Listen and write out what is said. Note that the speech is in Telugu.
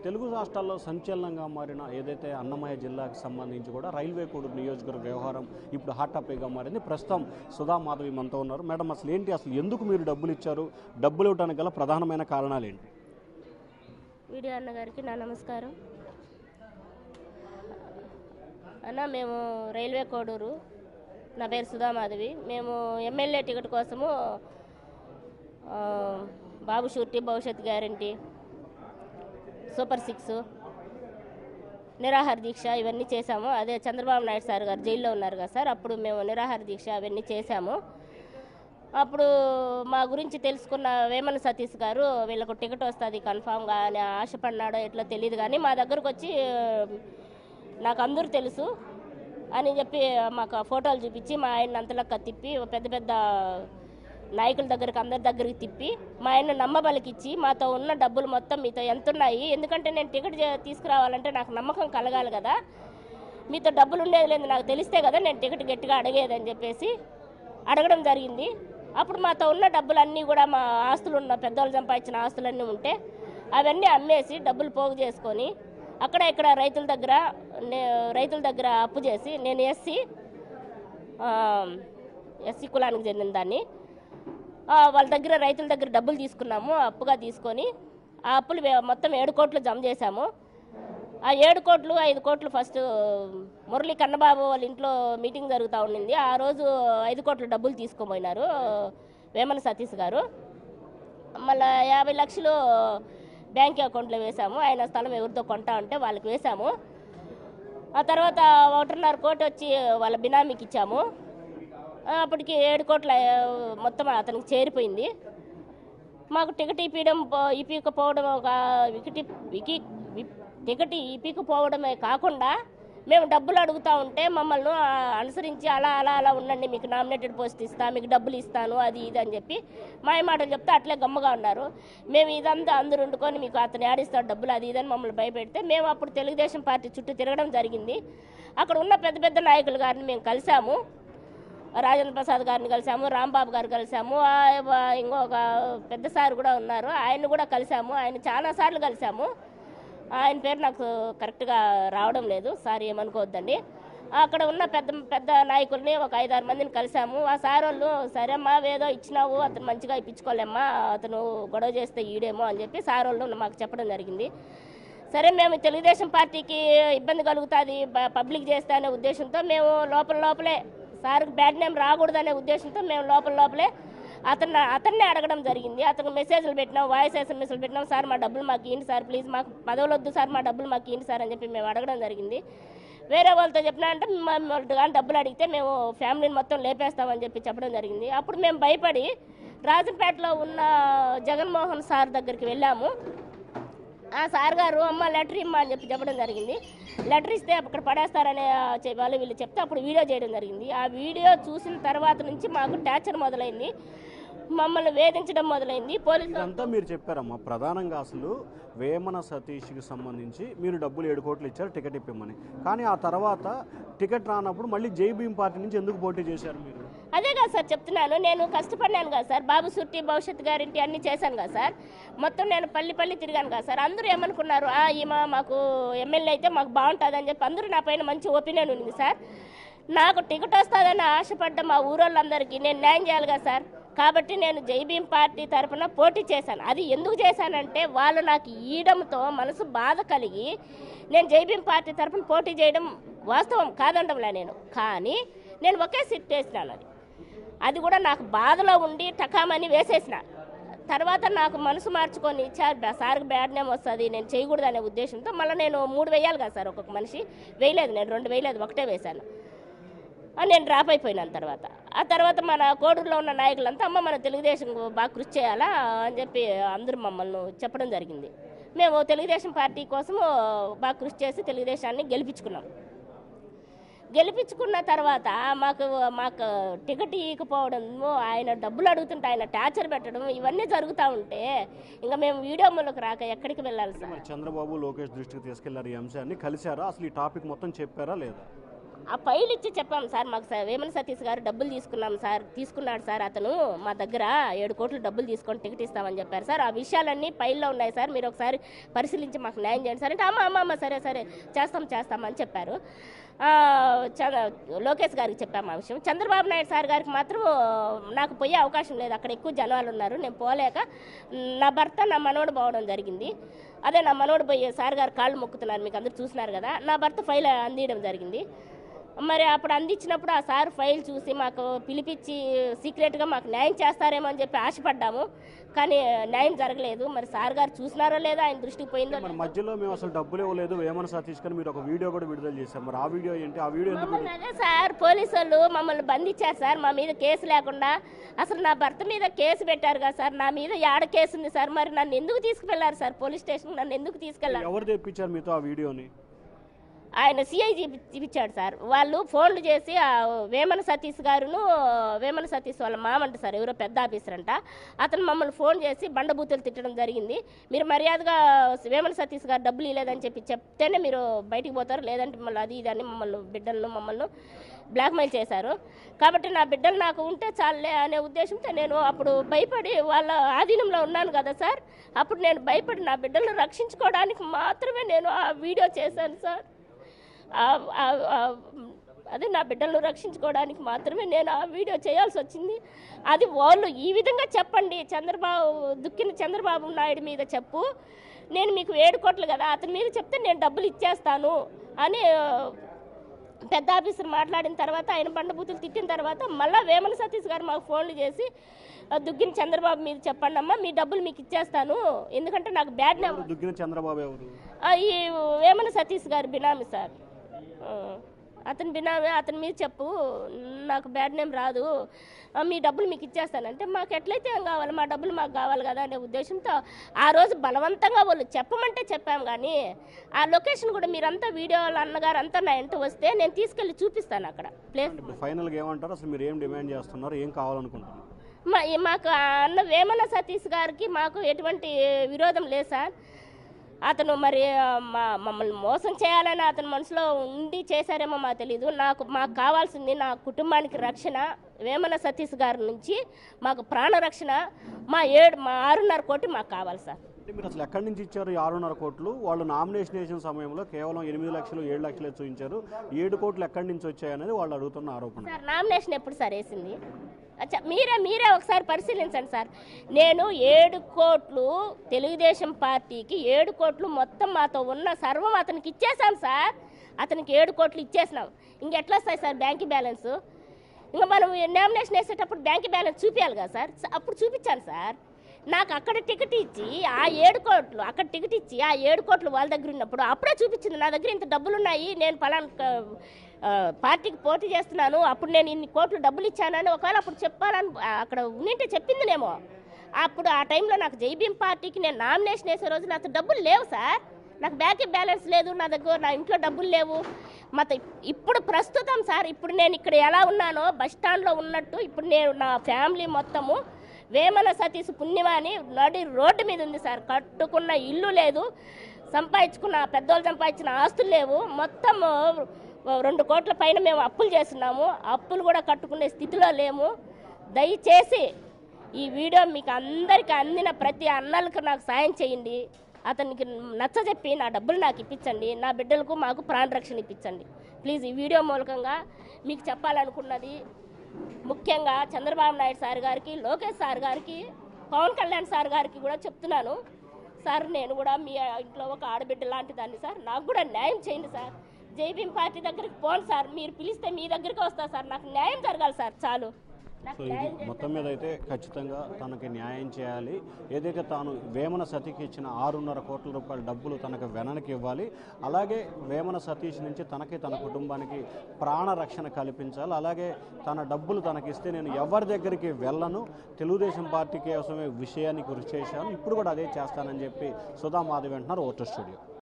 తెలుగు రాష్ట్రాల్లో సంచలనంగా మారిన ఏదైతే అన్నమయ్య జిల్లాకు సంబంధించి కూడా రైల్వే కోడూరు నియోజకవర్గ వ్యవహారం ఇప్పుడు హాట్ టాపిక్గా మారింది. ప్రస్తుతం సుధా మాధవి మనతో ఉన్నారు. మేడం, అసలు ఎందుకు మీరు డబ్బులు ఇచ్చారు? డబ్బులు ఇవ్వడానికి గల ప్రధానమైన కారణాలు ఏంటి? వీడియో అన్నగారికి నా నమస్కారం అన్న. మేము రైల్వే కోడూరు, నా పేరు సుధా మాధవి. మేము ఎమ్మెల్యే టికెట్ కోసము బాబు షూరిటీ, భవిష్యత్ గ్యారంటీ, సూపర్ 6, నిరాహార దీక్ష ఇవన్నీ చేశాము. అదే చంద్రబాబు నాయుడు సార్ గారు జైల్లో ఉన్నారు కదా సార్, అప్పుడు మేము నిరాహార దీక్ష అవన్నీ చేశాము. అప్పుడు మా గురించి తెలుసుకున్న వేమన సతీష్ గారు వీళ్ళకు టికెట్ వస్తుంది కన్ఫామ్గా అని ఆశపడినాడో ఎట్లా తెలియదు, కానీ మా దగ్గరకు వచ్చి నాకు అందరూ తెలుసు అని చెప్పి మాకు ఫోటోలు చూపించి మా ఆయన అంతలక్క తిప్పి పెద్ద పెద్ద నాయకుల దగ్గరికి అందరి దగ్గరికి తిప్పి మా ఆయన నమ్మబలికిచ్చి మాతో ఉన్న డబ్బులు మొత్తం మీతో ఎంత ఉన్నాయి, ఎందుకంటే నేను టికెట్ తీసుకురావాలంటే నాకు నమ్మకం కలగాలి కదా, మీతో డబ్బులు ఉండేది లేదు నాకు తెలిస్తే కదా నేను టికెట్ గట్టిగా అడిగేదని చెప్పేసి అడగడం జరిగింది. అప్పుడు మాతో ఉన్న డబ్బులన్నీ కూడా మా ఆస్తులు ఉన్న పెద్దవాళ్ళు సంపాదించిన ఆస్తులన్నీ ఉంటే అవన్నీ అమ్మేసి డబ్బులు పోగు చేసుకొని అక్కడ ఇక్కడ రైతుల దగ్గర అప్పు చేసి, నేను ఎస్సీ కులానికి చెందిన దాన్ని, వాళ్ళ దగ్గర రైతుల దగ్గర డబ్బులు తీసుకున్నాము అప్పుగా తీసుకొని. ఆ అప్పులు మొత్తం 7 కోట్లు జమ చేశాము. ఆ 7 కోట్లు 5 కోట్లు ఫస్ట్ మురళీ కన్నబాబు వాళ్ళ ఇంట్లో మీటింగ్ జరుగుతూ ఉండింది. ఆ రోజు 5 కోట్ల డబ్బులు తీసుకోపోయినారు వేమన సతీష్ గారు. మళ్ళీ 50 లక్షలు బ్యాంక్ అకౌంట్లో వేసాము. ఆయన స్థలం ఎవరితో కొంటా ఉంటే వాళ్ళకి వేసాము. ఆ తర్వాత 1.5 కోటి వచ్చి వాళ్ళ బినామీకి ఇచ్చాము. అప్పటికి 7 కోట్ల మొత్తం అతనికి చేరిపోయింది. మాకు టికెట్ ఇప్పకపోవడం టికెట్ ఇప్పకపోవడమే కాకుండా మేము డబ్బులు అడుగుతూ ఉంటే మమ్మల్ని అనుసరించి అలా అలా అలా ఉండండి, మీకు నామినేటెడ్ పోస్ట్ ఇస్తా, మీకు డబ్బులు ఇస్తాను, అది ఇది అని చెప్పి మాయ మాటలు చెప్తే అట్లే గమ్మగా ఉన్నారు. మేము ఇదంతా అందరూ వండుకొని మీకు అతను ఆడిస్తాడు డబ్బులు అది ఇదని మమ్మల్ని భయపెడితే మేము అప్పుడు తెలుగుదేశం పార్టీ చుట్టూ తిరగడం జరిగింది. అక్కడ ఉన్న పెద్ద పెద్ద నాయకుల గారిని మేము కలిసాము. రాజేంద్ర ప్రసాద్ గారిని కలిసాము, రాంబాబు గారు కలిసాము, ఇంకొక పెద్ద సార్ కూడా ఉన్నారు, ఆయన్ని కూడా కలిసాము. ఆయన చాలాసార్లు కలిసాము. ఆయన పేరు నాకు కరెక్ట్గా రావడం లేదు, సార్ ఏమనుకోవద్దండి. అక్కడ ఉన్న పెద్ద పెద్ద నాయకుల్ని ఒక 5-6 మందిని కలిసాము. ఆ సార్ వాళ్ళు సరే అమ్మా ఏదో ఇచ్చినావు, అతను మంచిగా ఇప్పించుకోలేమ్మా, అతను గొడవ చేస్తే ఈడేమో అని చెప్పి సార్ వాళ్ళు మాకు చెప్పడం జరిగింది. సరే మేము తెలుగుదేశం పార్టీకి ఇబ్బంది కలుగుతుంది పబ్లిక్ చేస్తా అనే ఉద్దేశంతో మేము లోపలే సార్కి బ్యాడ్ నేమ్ రాకూడదనే ఉద్దేశంతో మేము లోపలే అతన్నే అడగడం జరిగింది. అతను మెసేజ్లు పెట్టినాం, వాయిస్ ఎస్ఎంఎస్లు పెట్టినాం, సార్ మా డబ్బులు మాకు ఇవ్వండి సార్, ప్లీజ్ మాకు పదవులు వద్దు సార్, మా డబ్బులు మాకు ఇవ్వండి సార్ అని చెప్పి మేము అడగడం జరిగింది. వేరే వాళ్ళతో చెప్పినా అంటే వాళ్ళు కానీ డబ్బులు అడిగితే మేము ఫ్యామిలీని మొత్తం లేపేస్తామని చెప్పి చెప్పడం జరిగింది. అప్పుడు మేము భయపడి రాజంపేటలో ఉన్న జగన్మోహన్ సార్ దగ్గరికి వెళ్ళాము. ఆ సార్ గారు అమ్మ లెటర్ ఇమ్మా అని చెప్పి చెప్పడం జరిగింది. లెటర్ ఇస్తే అక్కడ పడేస్తారనే వాళ్ళు వీళ్ళు చెప్తే అప్పుడు వీడియో చేయడం జరిగింది. ఆ వీడియో చూసిన తర్వాత నుంచి మాకు టార్చర్ మొదలైంది, మమ్మల్ని వేధించడం మొదలైంది. పోలీసులు అంతా మీరు చెప్పారమ్మా. ప్రధానంగా అసలు వేమన సతీష్కి సంబంధించి మీరు డబ్బులు 7 కోట్లు ఇచ్చారు టికెట్ ఇప్పమని, కానీ ఆ తర్వాత టికెట్ రానప్పుడు మళ్ళీ జై భీమ్ పార్టీ నుంచి ఎందుకు పోటీ చేశారు మీరు? అదే కదా సార్ చెప్తున్నాను, నేను కష్టపడినాను కదా సార్, బాబు షూరిటీ, భవిష్యత్ గ్యారంటీ అన్నీ చేశాను కదా సార్, మొత్తం నేను పల్లి తిరిగాను కదా సార్. అందరూ ఏమనుకున్నారు, ఈమె మాకు ఎమ్మెల్యే అయితే మాకు బాగుంటుంది అని చెప్పి అందరూ నా పైన మంచి ఒపీనియన్ ఉంది సార్. నాకు టికెట్ వస్తుందని ఆశపడ్డ మా ఊరోళ్ళందరికీ నేను న్యాయం చేయాలి కదా సార్. కాబట్టి నేను జై భీమ్ పార్టీ తరఫున పోటీ చేశాను. అది ఎందుకు చేశానంటే వాళ్ళు నాకు ఈయడంతో మనసు బాధ కలిగి నేను జై భీమ్ పార్టీ తరఫున పోటీ చేయడం వాస్తవం కాదండంలే నేను, కానీ నేను ఒకే సీట్ వేసినాను. అది కూడా నాకు బాధలో ఉండి టకామని వేసేసిన తర్వాత నాకు మనసు మార్చుకొని సార్కి బ్యాడ్ నేమ్ వస్తుంది నేను చేయకూడదు అనే ఉద్దేశంతో మళ్ళీ నేను 3 వేయాలి కదా సార్, ఒక్కొక్క మనిషి వేయలేదు, నేను 2 వేయలేదు, ఒకటే వేశాను. నేను డ్రాప్ అయిపోయినాను. ఆ తర్వాత మన కోడూరులో ఉన్న నాయకులంతా అమ్మ మన తెలుగుదేశం బాగా కృషి చేయాలా అని చెప్పి అందరూ మమ్మల్ని చెప్పడం జరిగింది. మేము తెలుగుదేశం పార్టీ కోసము బాగా కృషి చేసి తెలుగుదేశాన్ని గెలిపించుకున్న తర్వాత మాకు టికెట్ ఇవ్వకపోవడము, ఆయన డబ్బులు అడుగుతుంటే ఆయన టార్చర్ పెట్టడం ఇవన్నీ జరుగుతూ ఉంటే ఇంకా మేము వీడియో మూలకు రాక ఎక్కడికి వెళ్ళాలి సార్? చంద్రబాబు లోకేష్ దృష్టికి తీసుకెళ్లారు ఈ అంశాన్ని, కలిశారా? అసలు ఈ టాపిక్ మొత్తం చెప్పారా లేదా? ఆ ఫైల్ ఇచ్చి చెప్పాం సార్, మాకు వేమన సతీష్ గారు డబ్బులు తీసుకున్నాడు సార్ అతను మా దగ్గర 7 కోట్లు డబ్బులు తీసుకొని టికెట్ ఇస్తామని చెప్పారు సార్. ఆ విషయాలన్నీ ఫైల్లో ఉన్నాయి సార్, మీరు ఒకసారి పరిశీలించి మాకు న్యాయం చేయండి సార్ అంటే అమ్మ సరే చేస్తామని చెప్పారు. లోకేష్ గారికి చెప్పాము ఆ విషయం. చంద్రబాబు నాయుడు సార్ గారికి మాత్రం నాకు పోయే అవకాశం లేదు, అక్కడ ఎక్కువ జనాలు ఉన్నారు, నేను పోలేక నా భర్త నా మనవడు పోవడం జరిగింది. అదే నా మనవడు పోయే సార్ గారు కాళ్ళు మొక్కుతున్నారు, మీకు అందరూ చూసినారు కదా, నా భర్త ఫైల్ అందించడం జరిగింది. మరి అప్పుడు అందించినప్పుడు ఆ సార్ ఫైల్ చూసి మాకు పిలిపించి సీక్రెట్గా మాకు న్యాయం చేస్తారేమో అని చెప్పి ఆశపడ్డాము, కానీ న్యాయం జరగలేదు. మరి సార్ గారు చూసినారో లేదో, ఆయన దృష్టికి పోయిందో. మరి మధ్యలో మేము అసలు డబ్బులు ఇవ్వలేదు వేమన సతీష్ గారు మీరు ఒక వీడియో కూడా విడుదల చేశారు, మరి ఆ వీడియో ఏంటి? ఆ వీడియో ఎందుకు? అదే సార్, పోలీసు వాళ్ళు మమ్మల్ని బంధించారు సార్, మా మీద కేసు లేకుండా. అసలు నా భర్త మీద కేసు పెట్టారు కదా సార్, నా మీద యాడ కేసు ఉంది సార్, మరి నన్ను ఎందుకు తీసుకువెళ్ళారు సార్ పోలీస్ స్టేషన్? నన్ను ఎందుకు తీసుకెళ్లారు? ఎవరు తెప్పించారు మీతో ఆ వీడియోని? ఆయన సిఐ చూపించాడు సార్. వాళ్ళు ఫోన్లు చేసి వేమన సతీష్ గారును, వేమన సతీష్ వాళ్ళ మామంట సార్, ఎవరో పెద్ద ఆఫీసర్ అంట, అతను మమ్మల్ని ఫోన్ చేసి బండబూతులు తిట్టడం జరిగింది. మీరు మర్యాదగా వేమన సతీష్ గారు డబ్బులు ఇవ్వలేదని చెప్తేనే మీరు బయటికి పోతారు, లేదంటే మళ్ళీ అది ఇది అని మమ్మల్ని బ్లాక్మెయిల్ చేశారు. కాబట్టి నా బిడ్డలు నాకు ఉంటే చాలే అనే ఉద్దేశంతో నేను అప్పుడు భయపడి వాళ్ళ ఆధీనంలో ఉన్నాను కదా సార్, అప్పుడు నేను భయపడి నా బిడ్డలను రక్షించుకోవడానికి మాత్రమే నేను ఆ వీడియో చేశాను సార్. అదే నా బిడ్డలను రక్షించుకోవడానికి మాత్రమే నేను ఆ వీడియో చేయాల్సి వచ్చింది. అది వాళ్ళు ఈ విధంగా చెప్పండి, చంద్రబాబు నాయుడు మీద చెప్పు, నేను మీకు 7 కోట్లు కదా అతని మీద చెప్తే నేను డబ్బులు ఇచ్చేస్తాను అని పెద్ద ఆఫీసర్ మాట్లాడిన తర్వాత, ఆయన బండబూతులు తిట్టిన తర్వాత మళ్ళీ వేమన సతీష్ గారు మాకు ఫోన్లు చేసి దుగ్గిన చంద్రబాబు మీద చెప్పండి అమ్మా, మీ డబ్బులు మీకు ఇచ్చేస్తాను, ఎందుకంటే నాకు బ్యాడ్ నేమ్. దుగ్గిన చంద్రబాబు ఎవరు? ఈ వేమన సతీష్ గారు బినామీ సార్, అతని బినామీ, అతని మీద చెప్పు, నాకు బ్యాడ్ నేమ్ రాదు, మీ డబ్బులు మీకు ఇచ్చేస్తానంటే మాకు ఎట్లయితే ఏం కావాలి, మా డబ్బులు మాకు కావాలి కదా అనే ఉద్దేశంతో ఆ రోజు బలవంతంగా వాళ్ళు చెప్పమంటే చెప్పాము. కానీ ఆ లొకేషన్ కూడా మీరంతా వీడియోలు అన్నగారు అంతా నా ఇంట వస్తే నేను తీసుకెళ్ళి చూపిస్తాను అక్కడ ప్లేస్. ఫైనల్గా ఏమంటారు అసలు, మీరు ఏం డిమాండ్ చేస్తున్నారు, ఏం కావాలనుకుంటున్నారు? మాకు అన్న వేమన సతీష్ గారికి మాకు ఎటువంటి విరోధం లేదు సార్. అతను మరి మమ్మల్ని మోసం చేయాలని అతని మనసులో ఉండి చేశారేమో మాకు తెలీదు. మాకు కావాల్సింది నా కుటుంబానికి రక్షణ, వేమన సతీష్ గారి నుంచి మాకు ప్రాణరక్షణ, మా 6.5 కోట్లు మాకు కావాలి సార్. మీరు అసలు ఎక్కడి నుంచి ఇచ్చారు 6.5 కోట్లు? వాళ్ళు నామినేషన్ వేసిన సమయంలో కేవలం 8 లక్షలు 7 లక్షలే చూపించారు, 7 కోట్లు ఎక్కడి నుంచి వచ్చాయనేది వాళ్ళు అడుగుతున్న ఆరోపణ. సార్ నామినేషన్ ఎప్పుడు సార్ వేసింది? అచ్చా మీరే ఒకసారి పరిశీలించండి సార్. నేను 7 కోట్లు తెలుగుదేశం పార్టీకి 7 కోట్లు మొత్తం మాతో ఉన్న సర్వం అతనికి ఇచ్చేసాం సార్. అతనికి 7 కోట్లు ఇచ్చేసినాం, ఇంకెట్లా వస్తాయి సార్ బ్యాంక్ బ్యాలెన్స్? ఇంకా మనం నామినేషన్ వేసేటప్పుడు బ్యాంక్ బ్యాలెన్స్ చూపించాలి కదా సార్, అప్పుడు చూపించాను సార్. నాకు అక్కడ టికెట్ ఇచ్చి ఆ 7 కోట్లు అక్కడ టికెట్ ఇచ్చి ఆ 7 కోట్లు వాళ్ళ దగ్గర ఉన్నప్పుడు అప్పుడే చూపించింది, నా దగ్గర ఇంత డబ్బులు ఉన్నాయి, నేను పలానా పార్టీకి పోటీ చేస్తున్నాను, అప్పుడు నేను ఇన్ని కోట్లు డబ్బులు ఇచ్చానని ఒకవేళ అప్పుడు చెప్పాలని అక్కడ ఉండింటే చెప్పిందినేమో. అప్పుడు ఆ టైంలో నాకు జైభీం పార్టీకి నేను నామినేషన్ వేసే రోజు నాకు డబ్బులు లేవు సార్, నాకు బ్యాంక్ బ్యాలెన్స్ లేదు, నా దగ్గర నా ఇంట్లో డబ్బులు లేవు. ఇప్పుడు ప్రస్తుతం సార్, ఇప్పుడు నేను ఇక్కడ ఎలా ఉన్నానో బస్ స్టాండ్లో ఉన్నట్టు ఇప్పుడు నేను నా ఫ్యామిలీ మొత్తము వేమన సతీష్ పుణ్యమాని నడి రోడ్డు మీద ఉంది సార్. కట్టుకున్న ఇల్లు లేదు, పెద్దోళ్ళు సంపాదించిన ఆస్తులు లేవు, మొత్తం 2 కోట్ల పైన మేము అప్పులు చేస్తున్నాము, అప్పులు కూడా కట్టుకునే స్థితిలో లేము. దయచేసి ఈ వీడియో మీకు అందరికీ అందిన ప్రతి అన్నలకు నాకు సాయం చేయండి, అతనికి నచ్చజెప్పి నా డబ్బులు నాకు ఇప్పించండి, నా బిడ్డలకు మాకు ప్రాణరక్షణ ఇప్పించండి ప్లీజ్. ఈ వీడియో మూలకంగా మీకు చెప్పాలనుకున్నది ముఖ్యంగా చంద్రబాబు నాయుడు సార్ గారికి, లోకేష్ సార్ గారికి, పవన్ కళ్యాణ్ సార్ గారికి కూడా చెప్తున్నాను సార్, నేను కూడా మీ ఇంట్లో ఒక ఆడబిడ్డ లాంటి దాన్ని సార్, నాకు కూడా న్యాయం చేయండి సార్. జైభీం పార్టీ దగ్గరికి పోను సార్, మీరు పిలిస్తే మీ దగ్గరికి వస్తా సార్, నాకు న్యాయం జరగాలి సార్, చాలు. సో ఇది మొత్తం మీద అయితే ఖచ్చితంగా తనకి న్యాయం చేయాలి. ఏదైతే తాను వేమన సతీష్కి ఇచ్చిన 6.5 కోట్ల రూపాయల డబ్బులు తనకు వెనక్కి ఇవ్వాలి, అలాగే వేమన సతీష్ నుంచి తనకి తన కుటుంబానికి ప్రాణరక్షణ కల్పించాలి, అలాగే తన డబ్బులు తనకిస్తే నేను ఎవరి దగ్గరికి వెళ్ళను, తెలుగుదేశం పార్టీ కోసమే విషయాన్ని కృషి చేశాను, ఇప్పుడు కూడా అదే చేస్తానని చెప్పి సుధా మాధవి అంటున్నారు ఓటర్ స్టూడియో.